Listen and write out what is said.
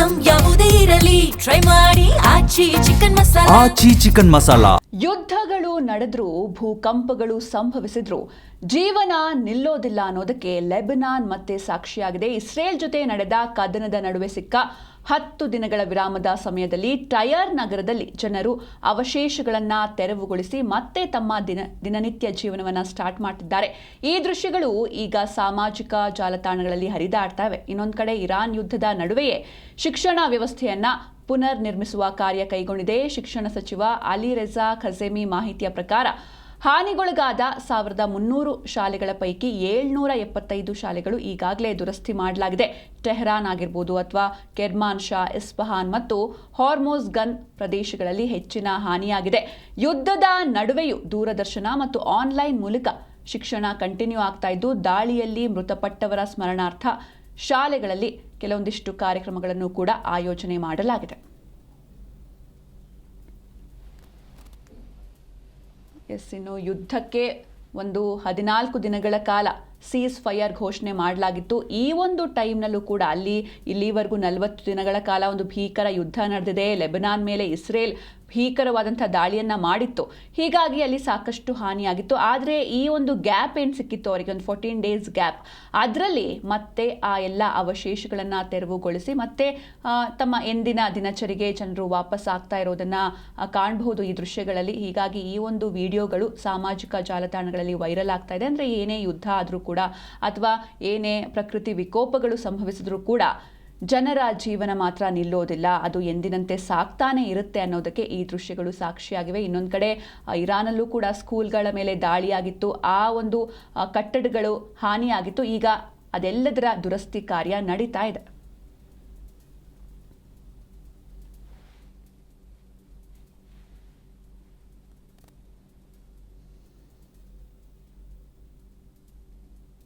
Item ಯಾವುದೇ ಇರಲಿ try ಮಾಡಿ ಆಚಿ ಚಿಕನ್ ಮಸಾಲಾ. ಆಚಿ ಚಿಕನ್ ಮಸಾಲಾ. ಯುದ್ಧಗಳು ನಡೆದ್ರು, ಭೂಕಂಪಗಳು ಸಂಭವಿಸಿದ್ರು, ಜೀವನ ನಿಲ್ಲೋದಿಲ್ಲ ಅನ್ನೋದಕ್ಕೆ ಲೆಬನಾನ್ ಮತ್ತೆ ಸಾಕ್ಷಿಯಾಗಿದೆ. ಇಸ್ರೇಲ್ ಜೊತೆ ನಡೆದ ಕದನದ ನಡುವೆ ಸಿಕ್ಕ 10 ದಿನಗಳ ವಿರಾಮದ ಸಮಯದಲ್ಲಿ ಟೈರ್ ನಗರದಲ್ಲಿ ಜನರು ಅವಶೇಷಗಳನ್ನು ತೆರವುಗೊಳಿಸಿ ಮತ್ತೆ ತಮ್ಮ ದಿನನಿತ್ಯ ಜೀವನವನ್ನು ಸ್ಟಾರ್ಟ್ ಮಾಡ್ತಿದ್ದಾರೆ. ಈ ದೃಶ್ಯಗಳು ಈಗ ಸಾಮಾಜಿಕ ಜಾಲತಾಣಗಳಲ್ಲಿ ಹರಿದಾಡ್ತವೆ. ಇನ್ನೊಂದು ಕಡೆ ಇರಾನ್ ಯುದ್ಧದ ನಡುವೆಯೇ ಶಿಕ್ಷಣ ವ್ಯವಸ್ಥೆಯನ್ನ ಪುನರ್ ನಿರ್ಮಿಸುವ ಕಾರ್ಯ ಕೈಗೊಂಡಿದೆ. ಶಿಕ್ಷಣ ಸಚಿವ ಅಲಿ ರೆಜಾ ಖಜೇಮಿ ಮಾಹಿತಿಯ ಪ್ರಕಾರ ಹಾನಿಗೊಳಗಾದ 1300 ಶಾಲೆಗಳ ಪೈಕಿ 775 ಶಾಲೆಗಳು ಈಗಾಗಲೇ ದುರಸ್ತಿ ಮಾಡಲಾಗಿದೆ. ಟೆಹರಾನ್ ಆಗಿರ್ಬೋದು ಅಥವಾ ಕೆರ್ಮಾನ್ ಶಾ, ಇಸ್ಫಹಾನ್ ಮತ್ತು ಹಾರ್ಮೋಸ್ ಗನ್ ಪ್ರದೇಶಗಳಲ್ಲಿ ಹೆಚ್ಚಿನ ಹಾನಿಯಾಗಿದೆ. ಯುದ್ಧದ ನಡುವೆಯೂ ದೂರದರ್ಶನ ಮತ್ತು ಆನ್ಲೈನ್ ಮೂಲಕ ಶಿಕ್ಷಣ ಕಂಟಿನ್ಯೂ ಆಗ್ತಾ ಇದ್ದು, ದಾಳಿಯಲ್ಲಿ ಮೃತಪಟ್ಟವರ ಸ್ಮರಣಾರ್ಥ ಶಾಲೆಗಳಲ್ಲಿ ಕೆಲವೊಂದಿಷ್ಟು ಕಾರ್ಯಕ್ರಮಗಳನ್ನು ಕೂಡ ಆಯೋಜನೆ ಮಾಡಲಾಗಿದೆ. ಇನ್ನು ಯುದ್ಧಕ್ಕೆ ಒಂದು 14 ದಿನಗಳ ಕಾಲ ಸೀಸ್ ಫೈರ್ ಘೋಷಣೆ ಮಾಡಲಾಗಿತ್ತು. ಈ ಒಂದು ಟೈಮ್ನಲ್ಲೂ ಕೂಡ ಇಲ್ಲಿವರೆಗೂ 40 ದಿನಗಳ ಕಾಲ ಒಂದು ಭೀಕರ ಯುದ್ಧ ನಡೆದಿದೆ. ಲೆಬನಾನ್ ಮೇಲೆ ಇಸ್ರೇಲ್ ಭೀಕರವಾದಂಥ ದಾಳಿಯನ್ನ ಮಾಡಿತ್ತು. ಹೀಗಾಗಿ ಅಲ್ಲಿ ಸಾಕಷ್ಟು ಹಾನಿಯಾಗಿತ್ತು. ಆದರೆ ಈ ಒಂದು ಗ್ಯಾಪ್ ಏನು ಸಿಕ್ಕಿತ್ತು ಅವರಿಗೆ, ಒಂದು 14 ಡೇಸ್ ಗ್ಯಾಪ್, ಅದರಲ್ಲಿ ಮತ್ತೆ ಆ ಎಲ್ಲ ಅವಶೇಷಗಳನ್ನು ತೆರವುಗೊಳಿಸಿ ಮತ್ತೆ ತಮ್ಮ ಎಂದಿನ ದಿನಚರಿಗೆ ಜನರು ವಾಪಸ್ ಆಗ್ತಾ ಇರೋದನ್ನ ಕಾಣಬಹುದು ಈ ದೃಶ್ಯಗಳಲ್ಲಿ. ಹೀಗಾಗಿ ಈ ಒಂದು ವಿಡಿಯೋಗಳು ಸಾಮಾಜಿಕ ಜಾಲತಾಣಗಳಲ್ಲಿ ವೈರಲ್ ಆಗ್ತಾ ಇದೆ. ಅಂದರೆ ಏನೇ ಯುದ್ಧ ಆದರೂ ಕೂಡ ಅಥವಾ ಏನೇ ಪ್ರಕೃತಿ ವಿಕೋಪಗಳು ಸಂಭವಿಸಿದ್ರೂ ಕೂಡ ಜನರ ಜೀವನ ಮಾತ್ರ ನಿಲ್ಲೋದಿಲ್ಲ, ಅದು ಎಂದಿನಂತೆ ಸಾಕ್ತಾನೆ ಇರುತ್ತೆ ಅನ್ನೋದಕ್ಕೆ ಈ ದೃಶ್ಯಗಳು ಸಾಕ್ಷಿಯಾಗಿವೆ. ಇನ್ನೊಂದು ಕಡೆ ಇರಾನಲ್ಲೂ ಕೂಡ ಸ್ಕೂಲ್ಗಳ ಮೇಲೆ ದಾಳಿಯಾಗಿತ್ತು, ಆ ಒಂದು ಕಟ್ಟಡಗಳು ಹಾನಿಯಾಗಿತ್ತು. ಈಗ ಅದೆಲ್ಲದರ ದುರಸ್ತಿ ಕಾರ್ಯ ನಡೀತಾ ಇದೆ.